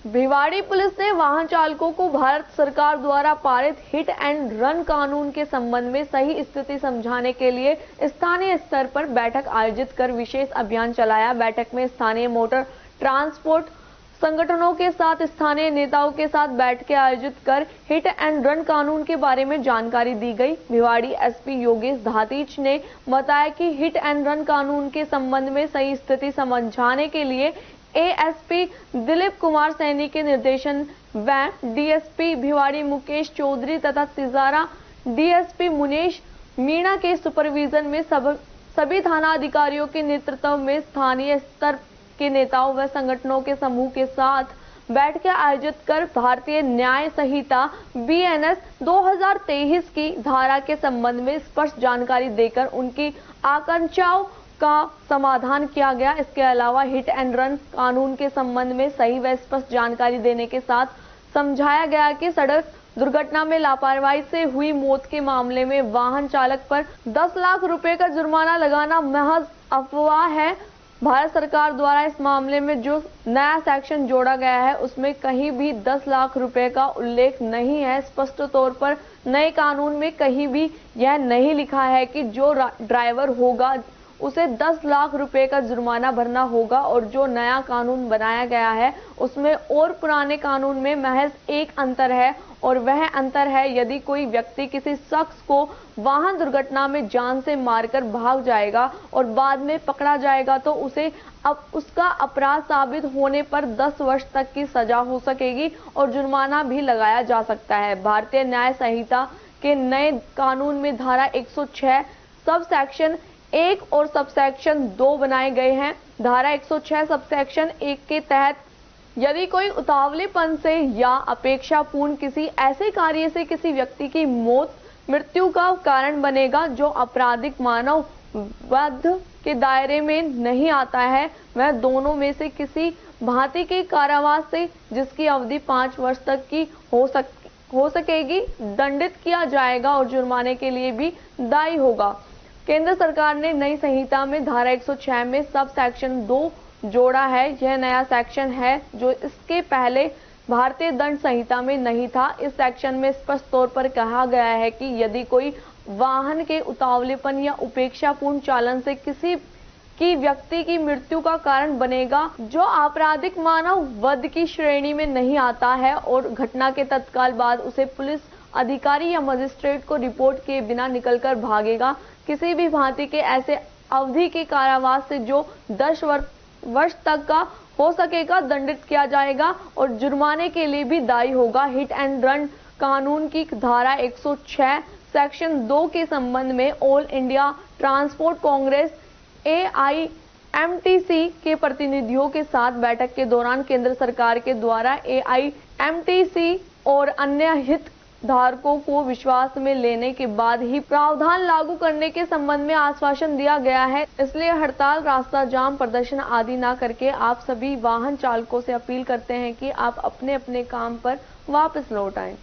Bhiwadi police ने वाहन चालकों को भारत सरकार द्वारा पारित हिट एंड रन कानून के संबंध में सही स्थिति समझाने के लिए स्थानीय स्तर पर बैठक आयोजित कर विशेष अभियान चलाया। बैठक में स्थानीय मोटर ट्रांसपोर्ट संगठनों के साथ स्थानीय नेताओं के साथ बैठकें आयोजित कर हिट एंड रन कानून के बारे में जानकारी दी गई। भिवाड़ी एसपी योगेश धातीच ने बताया कि हिट एंड रन कानून के संबंध में सही स्थिति समझाने के लिए एएसपी दिलीप कुमार सैनी के निर्देशन व डीएसपी भिवाड़ी मुकेश चौधरी तथा तिजारा डीएसपी मुनेश मीणा के सुपरविजन में सभी थाना अधिकारियों के नेतृत्व में स्थानीय स्तर के नेताओं व संगठनों के समूह के साथ बैठकें आयोजित कर भारतीय न्याय संहिता बीएनएस 2023 की धारा के संबंध में स्पष्ट जानकारी देकर उनकी आकांक्षाओं का समाधान किया गया। इसके अलावा हिट एंड रन कानून के संबंध में सही व स्पष्ट जानकारी देने के साथ समझाया गया कि सड़क दुर्घटना में लापरवाही से हुई मौत के मामले में वाहन चालक पर 10 लाख रुपए का जुर्माना लगाना महज अफवाह है। भारत सरकार द्वारा इस मामले में जो नया सेक्शन जोड़ा गया है उसमें कहीं भी 10 लाख रुपए का उल्लेख नहीं है। स्पष्ट तौर पर नए कानून में कहीं भी यह नहीं लिखा है कि जो ड्राइवर होगा उसे 10 लाख रुपए का जुर्माना भरना होगा और जो नया कानून बनाया गया है उसमें और पुराने कानून में महज एक अंतर है और वह अंतर है यदि कोई व्यक्ति किसी शख्स को वाहन दुर्घटना में जान से मारकर भाग जाएगा और बाद में पकड़ा जाएगा तो उसे अब उसका अपराध साबित होने पर 10 वर्ष तक की सजा हो सकेगी और जुर्माना भी लगाया जा सकता है। भारतीय न्याय संहिता के नए कानून में धारा 106 सब सेक्शन 1 और सब सेक्शन 2 बनाए गए हैं। धारा 106 सब सेक्शन 1 के तहत यदि कोई उतावलेपन से या अपेक्षापूर्ण किसी ऐसे कार्य से किसी व्यक्ति की मृत्यु का कारण बनेगा जो आपराधिक मानव वध के दायरे में नहीं आता है, वह दोनों में से किसी भांति के कारावास से जिसकी अवधि 5 वर्ष तक की हो सकेगी दंडित किया जाएगा और जुर्माने के लिए भी दायी होगा। केंद्र सरकार ने नई संहिता में धारा 106 में सब सेक्शन 2 जोड़ा है। यह नया सेक्शन है जो इसके पहले भारतीय दंड संहिता में नहीं था। इस सेक्शन में स्पष्ट तौर पर कहा गया है कि यदि कोई वाहन के उतावलेपन या उपेक्षापूर्ण चालन से किसी की व्यक्ति की मृत्यु का कारण बनेगा जो आपराधिक मानव वध की श्रेणी में नहीं आता है और घटना के तत्काल बाद उसे पुलिस अधिकारी या मजिस्ट्रेट को रिपोर्ट किए बिना निकलकर भागेगा, किसी भी भांति के ऐसे अवधि के कारावास से जो 10 वर्ष तक का हो सकेगा दंडित किया जाएगा और जुर्माने के लिए भी दायी होगा। हिट एंड रन कानून की धारा 106 सेक्शन 2 के संबंध में all India transport Congress AIMTC के प्रतिनिधियों के साथ बैठक के दौरान केंद्र सरकार के द्वारा एआईएमटीसी और अन्य हितधारकों को विश्वास में लेने के बाद ही प्रावधान लागू करने के संबंध में आश्वासन दिया गया है। इसलिए हड़ताल, रास्ता जाम, प्रदर्शन आदि न करके आप सभी वाहन चालकों से अपील करते हैं कि आप अपने अपने काम पर वापस लौट आएं।